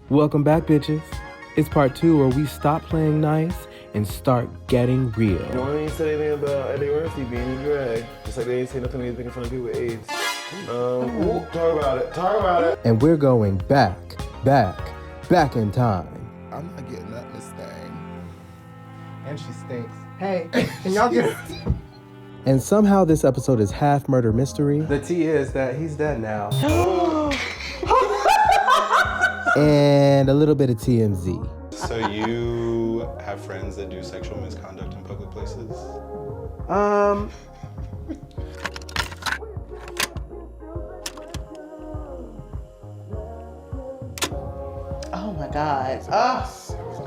Welcome back, bitches. It's part 2 where we stop playing nice and start getting real. No one ain't said anything about Eddie Murphy being in drag. Just like they ain't saying nothing about making fun of people with AIDS. Talk about it. And we're going back in time. I'm not getting up this thing. And she stinks. Hey, can y'all just... And somehow this episode is half murder mystery. The tea is that he's dead now. And a little bit of TMZ. So you have friends that do sexual misconduct in public places? Oh my God.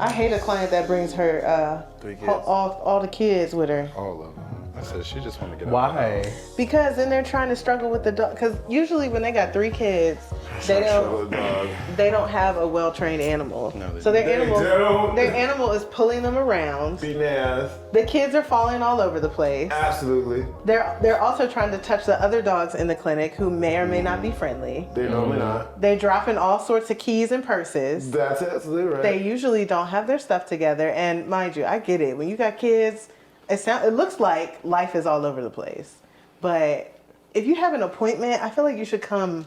I hate a client that brings her 3 kids. all the kids with her. All of them. I said she just want to get out. Why? Because then they're trying to struggle with the dog. Because usually when they got 3 kids, they don't have a well-trained animal. No, they so their don't. animal is pulling them around. Beating ass. The kids are falling all over the place. Absolutely. They're also trying to touch the other dogs in the clinic who may or may not be friendly. They normally not. They're dropping all sorts of keys and purses. That's absolutely right. They usually don't have their stuff together. And mind you, I get it. When you got kids, it looks like life is all over the place. But if you have an appointment, I feel like you should come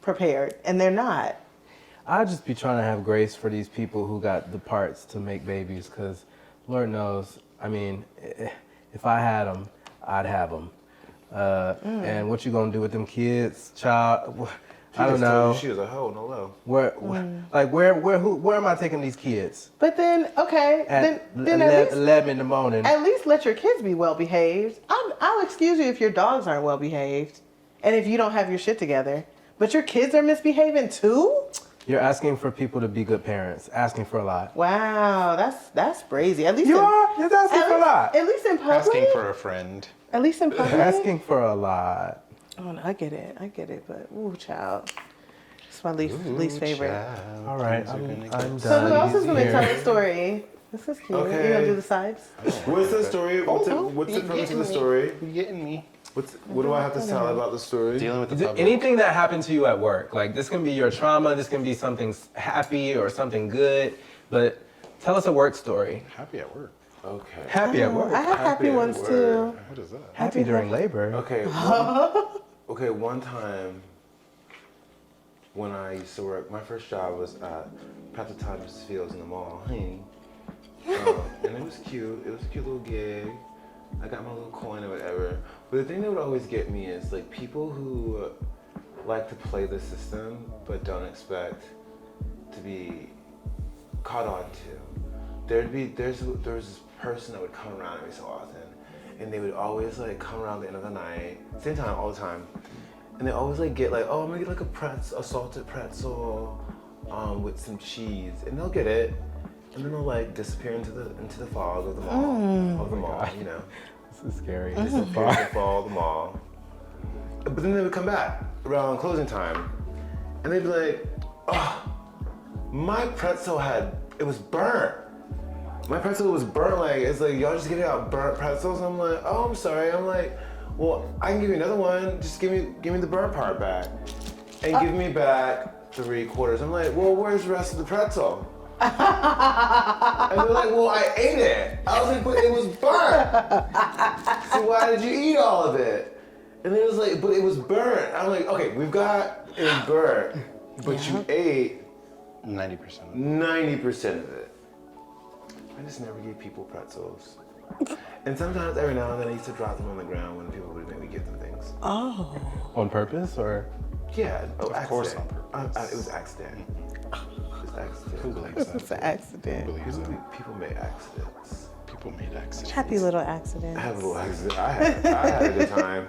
prepared. And they're not. I'd just be trying to have grace for these people who got the parts to make babies, because Lord knows, I mean, if I had them, I'd have them. And what you gonna do with them kids, child? I don't know. She was a hoe, no low. Where am I taking these kids? But then, okay, At then at least 11 in the morning. At least let your kids be well behaved. I'll excuse you if your dogs aren't well behaved, and if you don't have your shit together. But your kids are misbehaving too? You're asking for people to be good parents. Asking for a lot. Wow, that's crazy. At least You're asking for a lot. At least in public. Asking for a friend. At least in public. You're asking for a lot. Oh, no, I get it. But ooh, child, it's my least favorite. Child, All right, things are I'm gonna done. get So who else is Easy gonna tell here. the story? This is cute. Okay. You gonna do the sides? What's the story? What's the premise of the story? You getting me? What do I have to tell about the story? Dealing with the Is it public. anything that happened to you at work? Like, this can be your trauma, this can be something happy or something good, but tell us a work story. Happy at work. Okay. Happy at work. I have happy at ones work. too. What is that? Happy during labor. Okay. One time when I used to work, my first job was at Pat the Thomas Fields in the mall. And it was cute. It was a cute little gig. I got my little coin or whatever. But the thing that would always get me is like people who like to play the system but don't expect to be caught on to. There was this person that would come around every so often, and they would always like come around the end of the night, same time all the time, and they always like get like, oh, I'm gonna get like a salted pretzel with some cheese, and they'll get it, and then they'll like disappear into the fog of the mall, you know. This is scary. Disappear into the fog of the mall. But then they would come back around closing time, and they'd be like, oh, my pretzel it was burnt. My pretzel was burnt, like, it's like, y'all just giving out burnt pretzels? I'm like, oh, I'm sorry. I'm like, well, I can give you another one. Just give me the burnt part back. And give me back 3/4. I'm like, well, where's the rest of the pretzel? And they're like, well, I ate it. I was like, but it was burnt. So why did you eat all of it? And it was like, but it was burnt. I'm like, okay, we've got it burnt, but you ate 90%. 90% of it. I just never gave people pretzels. And sometimes, every now and then, I used to drop them on the ground when people would make me give them things. Oh. On purpose, or? Yeah, Of course on It was accident. It was accident. Who believes that? It's an accident. Who believes that? People make accidents. People made accidents. Happy little accident. I had a little accident. I had a good time.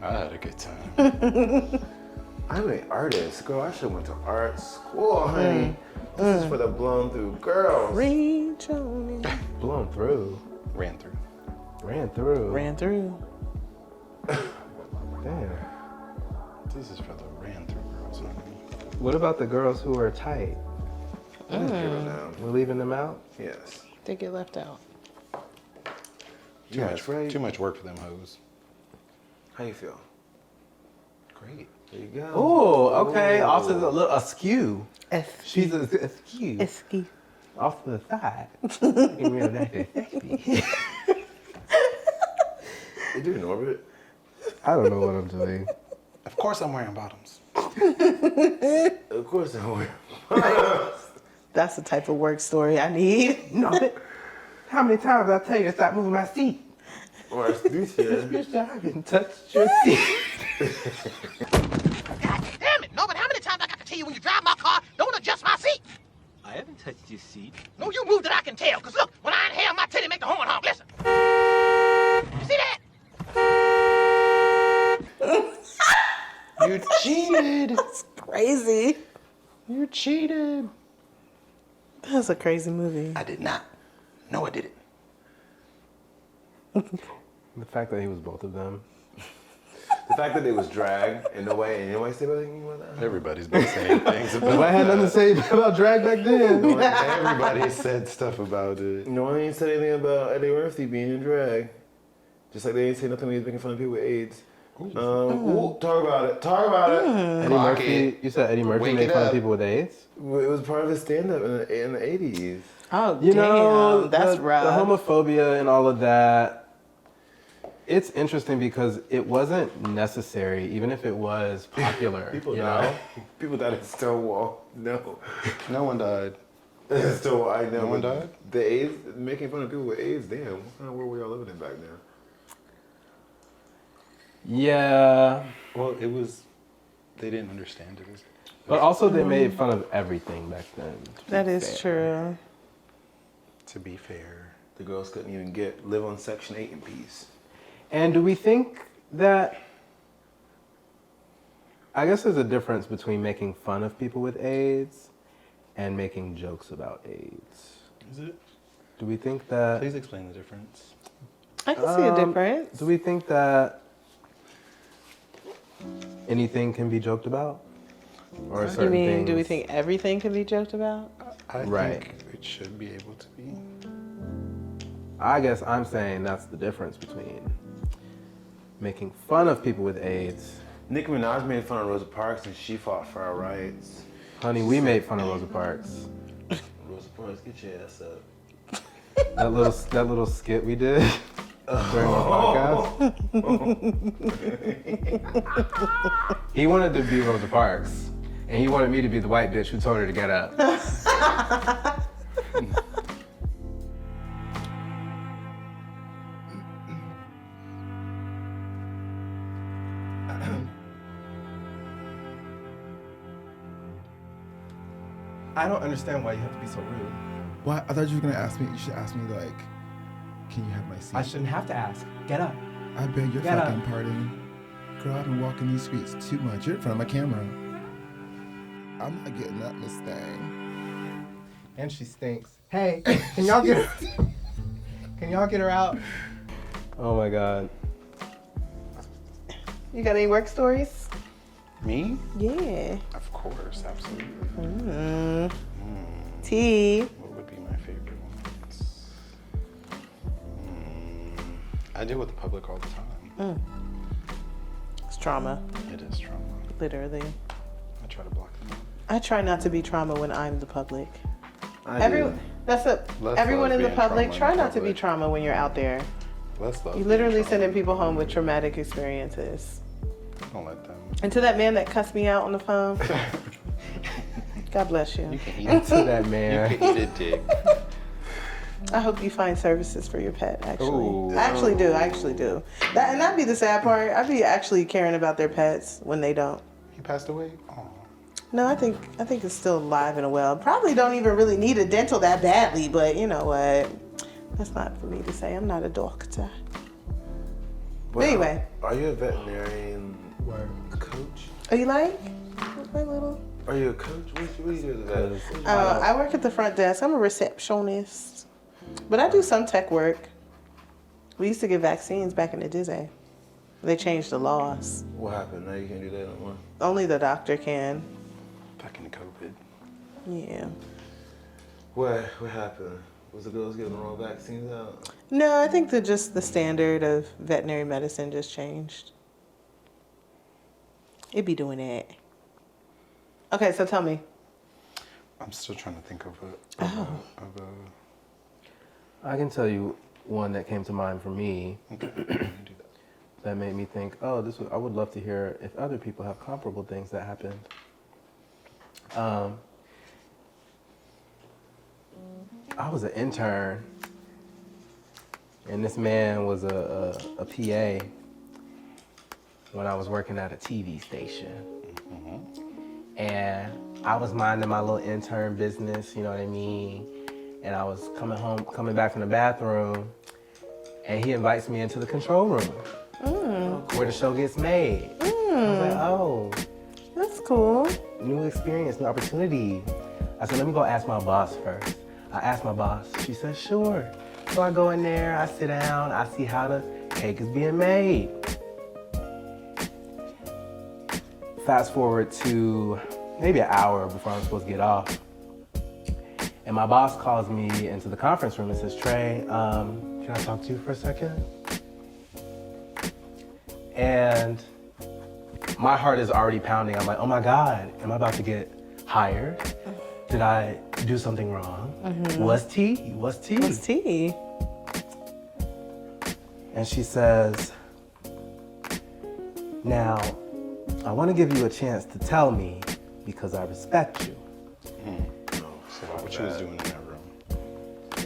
I had a good time. I'm an artist. Girl, I should have went to art school, honey. This is for the blown through girls. Reach on me. Blown through. Ran through. Ran through. Ran through. Damn. This is for the ran through girls, not me. What about the girls who are tight? Let's give it now. We're leaving them out? Yes. They get left out. Yes, right. Too much work for them hoes. How you feel? Great. There you go. Oh, okay. Ooh. Off to the little askew. Esky. She's askew. Esky. Off to the side. Looking real nice and sexy. You doing orbit? I don't know what I'm doing. Of course I'm wearing bottoms. Of course I will. That's the type of work story I need. No, how many times I tell you to stop moving my seat? Or a speech here. Bitch, I haven't touched your seat. God damn it! No, but how many times I got to tell you when you drive my car, don't adjust my seat? I haven't touched your seat. No, you moved it, I can tell. Cause look, when I inhale, my titty make the horn honk. Listen. You see that? You cheated. That's crazy. You cheated. That's a crazy movie. I did not. No, I didn't. The fact that he was both of them. The fact that it was drag and nobody said anything about that. Everybody's been saying things about I had nothing to say about drag back then. Everybody said stuff about it. No one ain't said anything about Eddie Murphy being in drag. Just like they ain't say nothing when he was making fun of people with AIDS. Talk about it. Talk about it. Eddie Clock Murphy, it. you said Eddie Murphy Wake made it fun of up. people with AIDS? It was part of his stand-up in the 80s. Oh, You damn. know, That's the rough. homophobia and all of that. It's interesting because it wasn't necessary, even if it was popular. People you died. know? People died at Stonewall. No. No one died. Stonewall, I know. No one died? The AIDS, making fun of people with AIDS, damn. What kind of world were y'all living in back then? Yeah, Well, they didn't understand it. but also they made fun of everything back then. That is true. To be fair. The girls couldn't even live on Section 8 in peace. And do we think that, I guess there's a difference between making fun of people with AIDS and making jokes about AIDS. Is it? Do we think that, Please explain the difference. I can see a difference. do we think that anything can be joked about? Or You certain mean, things? do we think everything can be joked about? I Right. think it should be able to be. I guess I'm saying that's the difference between making fun of people with AIDS. Nicki Minaj made fun of Rosa Parks and she fought for our rights. Honey, we made fun of Rosa Parks. Rosa Parks, get your ass up. That little skit we did during our podcast. He wanted to be Rosa Parks, and he wanted me to be the white bitch who told her to get up. I don't understand why you have to be so rude. What? I thought you were gonna ask me. You should ask me like, can you have my seat? I shouldn't have to ask. Get up. I beg your Get fucking up. pardon. Girl, I've been walking these streets too much. You're in front of my camera. I'm not getting up, Miss Thing. And she stinks. Hey, can y'all get her? Can y'all get her out? Oh my God. You got any work stories? Me? Yeah. Of course, absolutely. T. What would be my favorite ones? I deal with the public all the time. It's trauma, It is trauma. literally. I try to block them out. I try not to be trauma when I'm the public. I do. Everyone in the being public, trauma try in the not to be public. trauma when you're out there. Less love. You being literally trauma. sending people home with traumatic experiences. Don't let them. And to that man that cussed me out on the phone, God bless you. You can eat To it. that man. You can eat a dick. I hope you find services for your pet, actually. Ooh. I actually do. That'd be the sad part. I'd be actually caring about their pets when they don't. He passed away? Oh. No, I think it's still alive and well. Probably don't even really need a dental that badly, but you know what? That's not for me to say. I'm not a doctor. But anyway. Are you a veterinarian coach? Are you like my little? Are you a coach? What do you do to that? I work at the front desk. I'm a receptionist, but I do some tech work. We used to get vaccines back in the day. They changed the laws. What happened? Now you can't do that no more. Only the doctor can. Back in COVID. Yeah. What happened? Was the girls getting the wrong vaccines out? No, I think just the standard of veterinary medicine just changed. It be doing it. Okay, so tell me. I'm still trying to think of I can tell you one that came to mind for me Okay, do that. that made me think, oh, I would love to hear if other people have comparable things that happened. I was an intern, and this man was a PA when I was working at a TV station. And I was minding my little intern business, you know what I mean? And I was coming back from the bathroom, and he invites me into the control room where the show gets made. I was like, oh, That's cool. new experience, new opportunity. I said, let me go ask my boss first. I asked my boss. She said, sure. So I go in there, I sit down, I see how the cake is being made. Fast forward to maybe an hour before I'm supposed to get off. And my boss calls me into the conference room and says, Trey, can I talk to you for a second? And my heart is already pounding. I'm like, oh my God, am I about to get hired? Did I do something wrong? What's tea? What's tea? What's tea? And she says, now, I want to give you a chance to tell me because I respect you. So what you was doing in that room?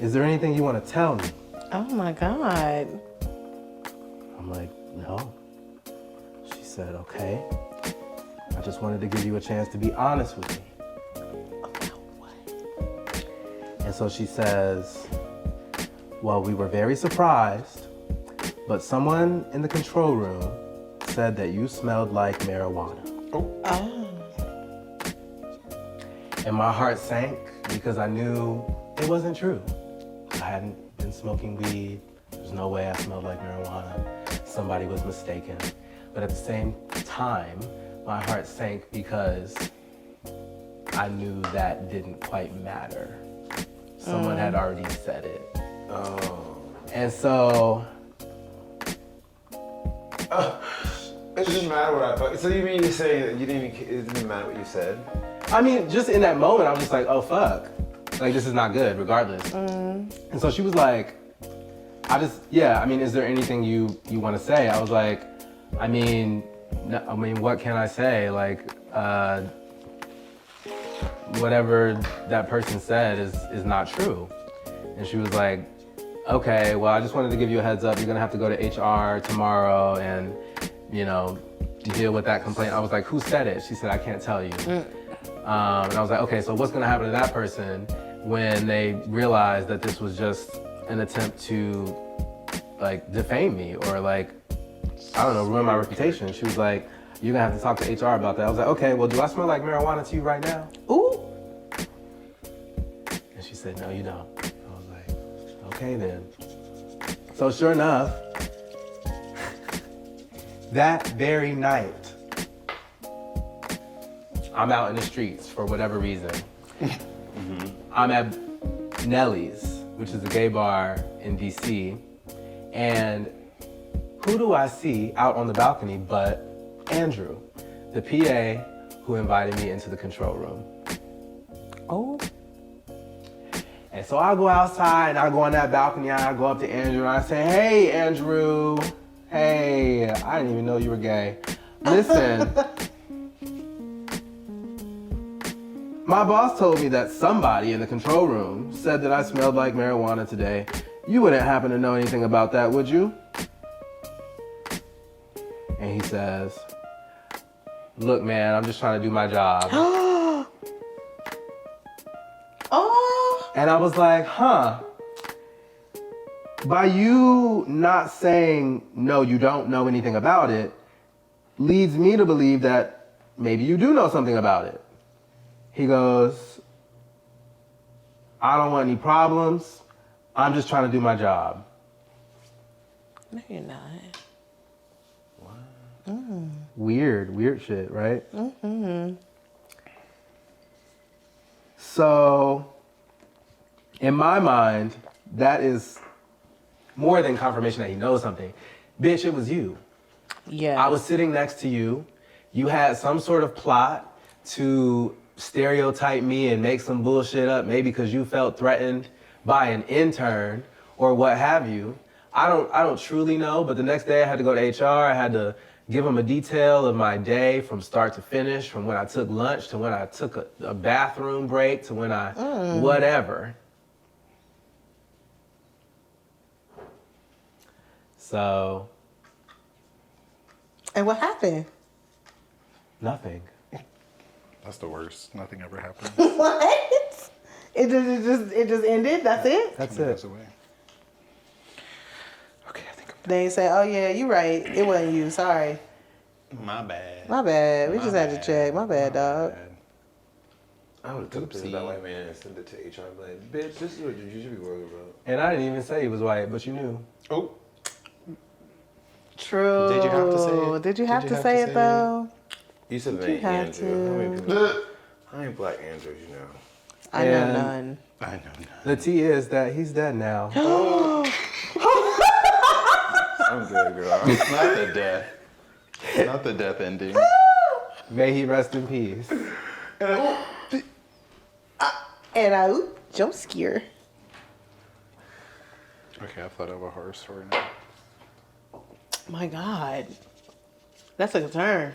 Is there anything you want to tell me? Oh my God. I'm like, no. She said, okay. I just wanted to give you a chance to be honest with me. About what? And so she says, well, we were very surprised, but someone in the control room said that you smelled like marijuana. Oh. And my heart sank because I knew it wasn't true. I hadn't been smoking weed. There's no way I smelled like marijuana. Somebody was mistaken. But at the same time, my heart sank because I knew that didn't quite matter. Someone had already said it. Oh. And so, It doesn't matter what I thought. So you mean to say that it didn't matter what you said? I mean, just in that moment, I was just like, oh, fuck. Like, this is not good, regardless. And so she was like, is there anything you want to say? I was like, what can I say? Like, whatever that person said is not true. And she was like, okay, well, I just wanted to give you a heads up. You're gonna have to go to HR tomorrow and, deal with that complaint. I was like, who said it? She said, I can't tell you. And I was like, okay, so what's gonna happen to that person when they realize that this was just an attempt to, like, defame me or, like, I don't know, ruin my reputation? She was like, you're gonna have to talk to HR about that. I was like, okay, well, do I smell like marijuana to you right now? Ooh. And she said, no, you don't. I was like, okay then. So sure enough, that very night, I'm out in the streets for whatever reason. I'm at Nelly's, which is a gay bar in DC, and who do I see out on the balcony but Andrew, the PA who invited me into the control room. Oh. And so I go outside and I go on that balcony and I go up to Andrew and I say, hey, Andrew. Hey, I didn't even know you were gay. Listen, my boss told me that somebody in the control room said that I smelled like marijuana today. You wouldn't happen to know anything about that, would you? And he says, look, man, I'm just trying to do my job. Oh. And I was like, huh. By you not saying, no, you don't know anything about it, leads me to believe that maybe you do know something about it. He goes, I don't want any problems. I'm just trying to do my job. No, you're not. Weird shit, right? So, in my mind, that is more than confirmation that he knows something. Bitch, it was you. Yeah. I was sitting next to you. you had some sort of plot to stereotype me and make some bullshit up, maybe because you felt threatened by an intern or what have you. I don't truly know, but the next day I had to go to HR. I had to give them a detail of my day from start to finish, from when I took lunch to when I took a bathroom break to when I whatever. So. And what happened? Nothing. That's the worst. Nothing ever happened. What? It just ended? That's it? That's Somebody it. goes away. Okay, I think They ain't say, oh yeah, you right. It wasn't you. Sorry. my bad. My bad. We My just had to bad. check. My bad, dog. bad. I would have took a picture of that white man and sent it to HR and be like, bitch, this is what you should be worried about. And I didn't even say he was white, but you knew. Oh, True. Did you have to say it? Did you Did have you to have say to it say though? You said the You name had Andrew. How many to. people? How many black Andrews you know? I know And- none. I know none. The tea is that he's dead now. I'm good, girl. Not the death. Not the death ending. May he rest in peace. And I jump scare. Okay, I thought of a horror story now. My God. That took a turn.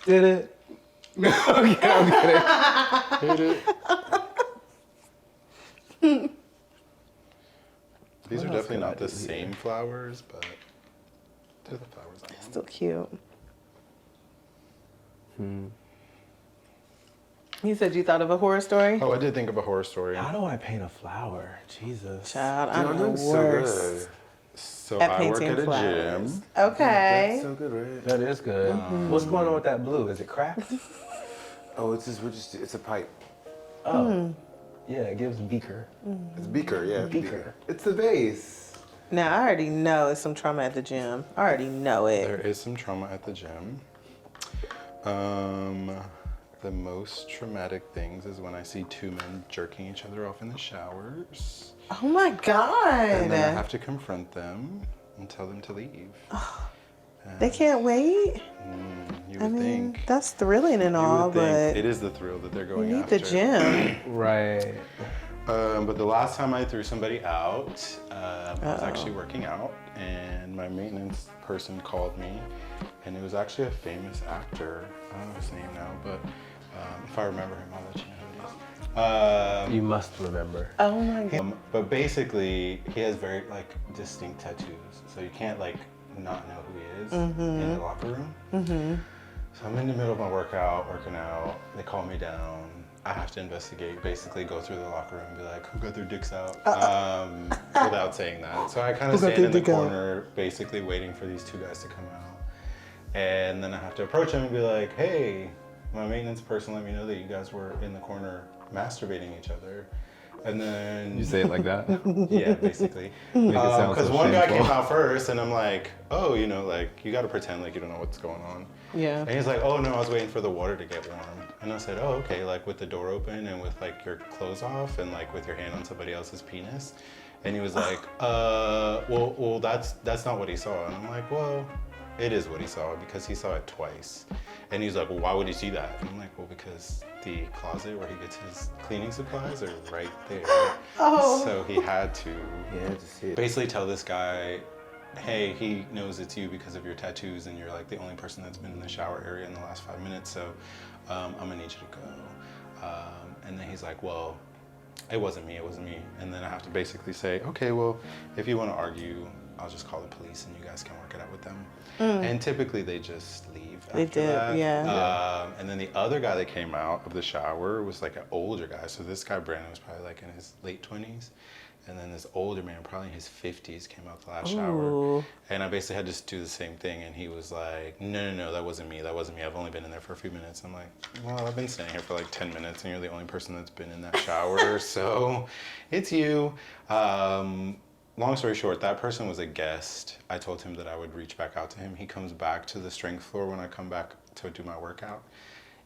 Did it? Okay, I'm kidding. Hit it. These are definitely not the same flowers, but they're the flowers I want. Still cute. You said you thought of a horror story? Oh, I did think of a horror story. How do I paint a flower? Jesus. Child, I'm Dude, the I'm so worst. good. So At I work painting at a flowers. gym. Okay. So good, right? That is good. What's going on with that blue? Is it cracked? Oh, it's a pipe. Oh. Yeah, it gives beaker. It's a beaker, yeah. Beaker. It's the vase. Now, I already know it's some trauma at the gym. I already know it. There is some trauma at the gym. The most traumatic things is when I see two men jerking each other off in the showers. Oh my And then I God. have to confront them and tell them to leave. They can't wait. You I would mean, think. that's thrilling and You all, would think. but It is the thrill that they're you going need after. the gym. Right. But the last time I threw somebody out, I was actually working out, and my maintenance person called me, and it was actually a famous actor. I don't know his name now, but if I remember him, I'll let you know who he is. You must remember. Oh my God. But basically, he has very distinct tattoos, so you can't not know who he is in the locker room. So I'm in the middle of my working out. They call me down. I have to investigate, basically go through the locker room and be like, who got their dicks out? Without saying that. So I kind of stand in the corner, basically waiting for these two guys to come out. And then I have to approach them and be like, hey, my maintenance person let me know that you guys were in the corner masturbating each other. And then You say it like that? yeah, basically. Make it sound Because so one guy shameful. came out first, and I'm like, oh, you got to pretend like you don't know what's going on. Yeah. And he's like, oh no, I was waiting for the water to get warm. And I said, oh, okay, with the door open and with your clothes off and with your hand on somebody else's penis. And he was like, well, that's not what he saw. And I'm like, well, it is what he saw because he saw it twice. And he's like, well, why would he see that? And I'm like, well, because the closet where he gets his cleaning supplies are right there. Oh. So he had to just see it. basically tell this guy, hey, he knows it's you because of your tattoos and you're the only person that's been in the shower area in the last 5 minutes, so I'm gonna need you to go. And then he's like, well, it wasn't me. And then I have to basically say, okay, well, if you want to argue, I'll just call the police and you guys can work it out with them. And typically they just leave after They did, that. yeah. And then the other guy that came out of the shower was an older guy. So this guy, Brandon, was probably in his late 20s. And then this older man, probably in his 50s, came out the last shower. Ooh. And I basically had to do the same thing. And he was like, no, that wasn't me. I've only been in there for a few minutes. I'm like, well, I've been staying here for 10 minutes and you're the only person that's been in that shower. So it's you. Long story short, that person was a guest. I told him that I would reach back out to him. He comes back to the strength floor when I come back to do my workout,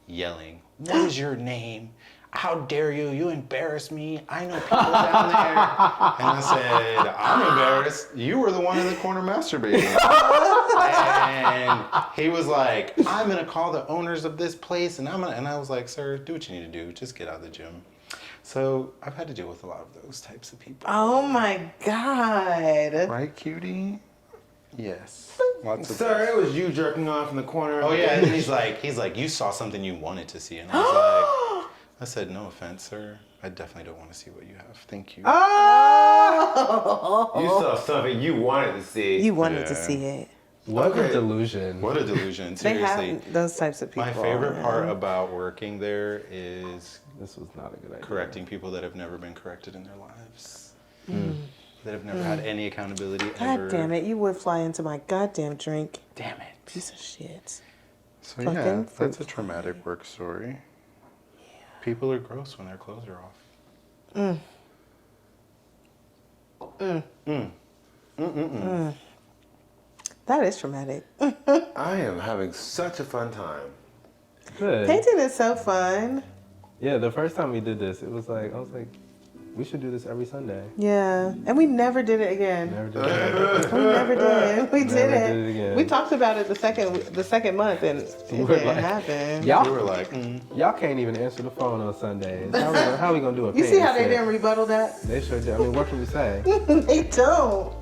yelling, what is your name? how dare you? You embarrass me. I know people down there. And I said, I'm embarrassed. You were the one in the corner masturbating. And he was like, I'm going to call the owners of this place. And I was like, sir, do what you need to do. Just get out of the gym. So I've had to deal with a lot of those types of people. Oh my God. Right, cutie? Yes. Lots of Sir, it was you jerking off in the corner. Oh yeah, and then he's like, you saw something you wanted to see, and I was like, I said, no offense, sir, I definitely don't want to see what you have. Thank you. Oh! You saw something you wanted to see. You wanted to see it. What a delusion. What a delusion. They Seriously. have those types of people. My favorite part about working there is This was not a good idea. correcting people that have never been corrected in their lives. That have never had any accountability ever. God damn it, you would fly into my goddamn drink. Damn it. Piece of shit. So Fucking yeah, that's a fruit traumatic work story. People are gross when their clothes are off. That is traumatic. I am having such a fun time. Good. Painting is so fun. Yeah, the first time we did this, it was like, I was like, we should do this every Sunday. Yeah, and we never did it again. Never did it. We never did. We Never did did it again. We talked about it the second month, and it We were didn't like- happen. Y'all, We were like, y'all can't even answer the phone on Sundays. How we gonna do a You see painting how they set? didn't rebuttal that? They sure did. I mean, what can we say? They don't.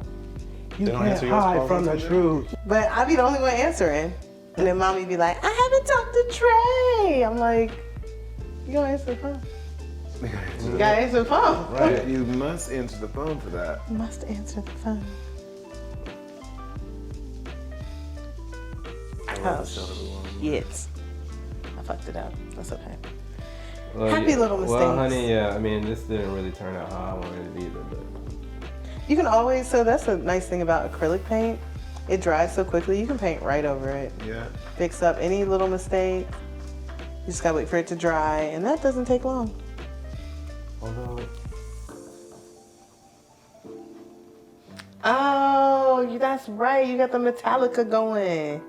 You They don't can't answer your hide calls from on the Sunday? truth. But I be the only one answering. And then mommy be like, I haven't talked to Trey. I'm like, you gonna answer the phone? You gotta answer the phone. Right. You must answer the phone for that. You must answer the phone. Oh, shit. I fucked it up. That's okay. Well, Happy little Well, mistakes. honey, yeah. I mean, this didn't really turn out how I wanted it either, but You can always, so that's a nice thing about acrylic paint. It dries so quickly, you can paint right over it. Yeah. Fix up any little mistake. You just gotta wait for it to dry, and that doesn't take long. although Oh, that's right. You got the Metallica going.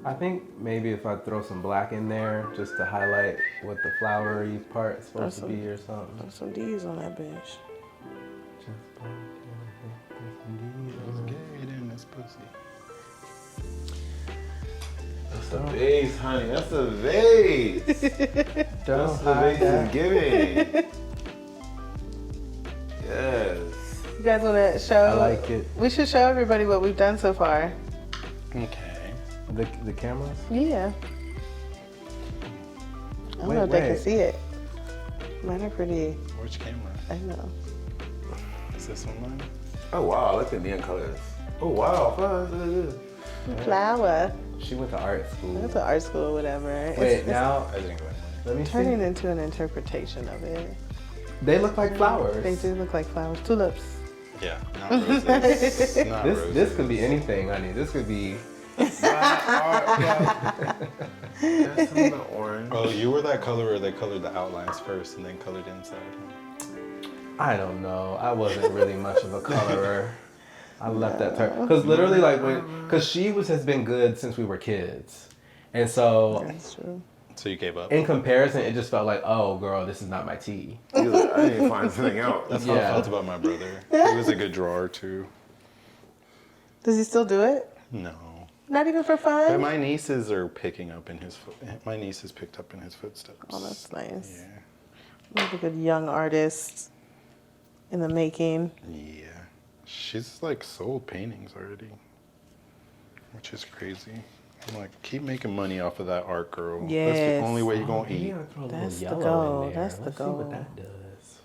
I think maybe if I throw some black in there just to highlight what the flowery part is supposed to be or something. Put some D's on that bitch. get in this pussy. That's the vase, honey. That's the vase. That's the vase is giving. Yes. You guys wanna show? I like it. We should show everybody what we've done so far. Okay. The cameras? Yeah. I don't know if they can see it. Mine are pretty. Which camera? I know. Is this one mine? Oh wow, look at the neon colors. Oh wow, fun. Look at this. Flower. She went to art school. That's an art school or whatever. Wait, It's now I didn't go anywhere. let me turning see. into an interpretation of it. They look like flowers. They do look like flowers. Tulips. Yeah, not roses. Not roses. This could be anything, honey. This could be. That's some of the orange. Oh, you were that color where they colored the outlines first and then colored inside. I don't know. I wasn't really much of a colorer. I left that turn because literally, like, because she has been good since we were kids, and so That's true. So you gave up? in comparison, it just felt like, oh, girl, this is not my tea. You're like, I need to find something else. That's how I Yeah. felt about my brother. He was a good drawer too. Does he still do it? No. Not even for But fun? my nieces are picking up in his my niece has picked up in his footsteps. Oh, that's nice. Yeah. Like a good young artist in the making. Yeah. She's like sold paintings already. Which is crazy. I'm like, keep making money off of that art, girl. That's the Yes. only way you're gonna eat. That's the goal. That's the Let's goal. see what that does.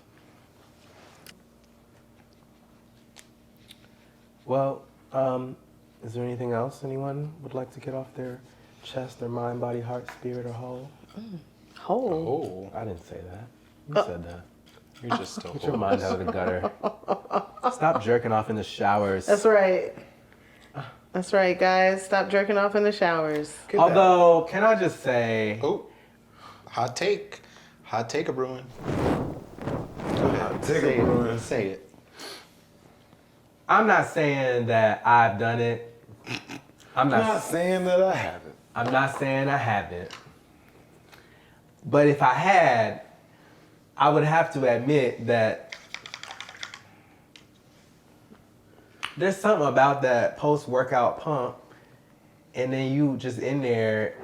Well, is there anything else anyone would like to get off their chest, their mind, body, heart, spirit, or whole? Whole. Oh, I didn't say that. You said that. you're just still Get your mind out of the gutter. Stop jerking off in the showers. That's right. That's right, guys. Stop jerking off in the showers. Although, can I just say, Oh, hot take. Hot take a brewing. Take Say a it. Bruin. Say it. I'm not saying that I've done it. I'm I'm not not. saying that I haven't. I'm not saying I haven't. But if I had, I would have to admit that there's something about that post-workout pump, and then you just in there,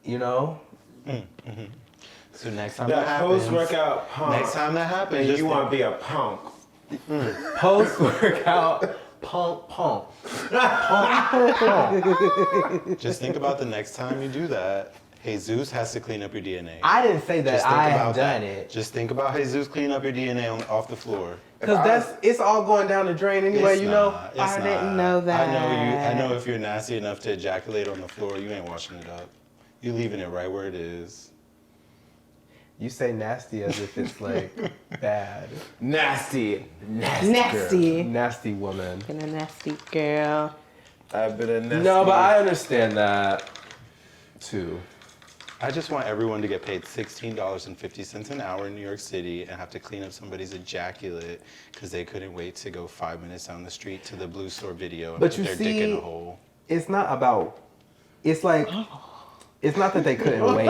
you know? Mm-hmm. So next time That that happens, post-workout pump. next time that happens, And you want to be a punk. Post-workout pump. just think about the next time you do that. Jesus has to clean up your DNA. I didn't say that Just think I about have done that. it. Just think about Jesus cleaning up your DNA off the floor. Because it's all going down the drain anyway, It's you know? not. It's I didn't not. know that. I know if you're nasty enough to ejaculate on the floor, you ain't washing it up. You leaving it right where it is. You say nasty as if it's like bad. Nasty. Nasty. Nasty woman. Been a nasty girl. I've been a nasty. No, but I understand that too. I just want everyone to get paid $16.50 an hour in New York City and have to clean up somebody's ejaculate because they couldn't wait to go 5 minutes down the street to the Blue Store video and But put you their dick in see, a hole. it's not about, it's like, it's not that they couldn't wait.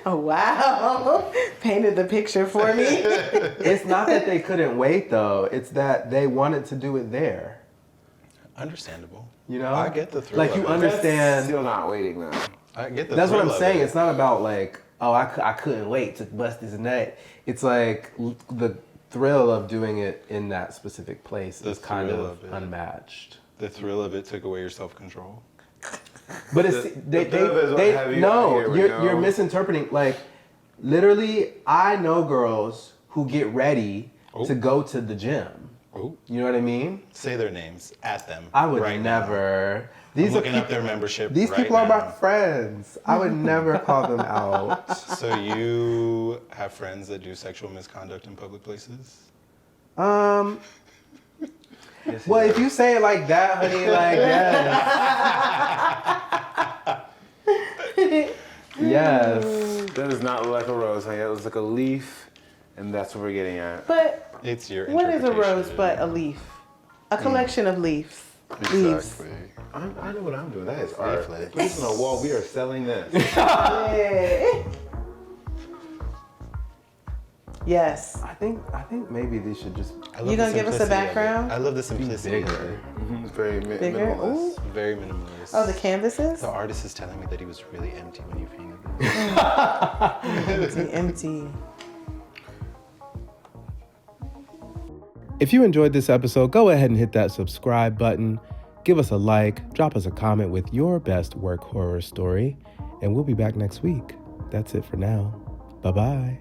Oh, wow. Painted the picture for me. It's not that they couldn't wait though. It's that they wanted to do it there. Understandable. You know? I get the thrill Like of you it. understand. Still not waiting though. I get the That's what thrill I'm of saying. it. It's not about like, oh, I couldn't wait to bust his nut. It's like the thrill of doing it in that specific place The is kind thrill of of it. unmatched. The thrill of it took away your self-control. But it's the thrill is what have you- no, here we you're go. misinterpreting. Like literally, I know girls who get ready to go to the gym. Oh, You know what I mean? say their names at them. I would right now. never. I'm These are looking up people, their membership. these right people are my now. friends. I would never call them out. So you have friends that do sexual misconduct in public places? Well, if you say it like that, honey, like yes. Yes. That does not look like a rose, honey. It looks like a leaf, and that's what we're getting at. But It's your what is a interpretation. rose but a leaf? A collection of leaves. Leaves. Exactly. I know what I'm doing. That is art. Leaflet. Put this on a wall. We are selling this. Yeah. Yes. I think maybe they should just I love You the gonna give us a simplicity of it. background? I love the simplicity of bigger. it. Very Bigger? minimalist. Ooh. Very minimalist. Oh, the canvases? The artist is telling me that he was really empty when you painted it. Empty. If you enjoyed this episode, go ahead and hit that subscribe button. Give us a like, drop us a comment with your best work horror story, and we'll be back next week. That's it for now. Bye-bye.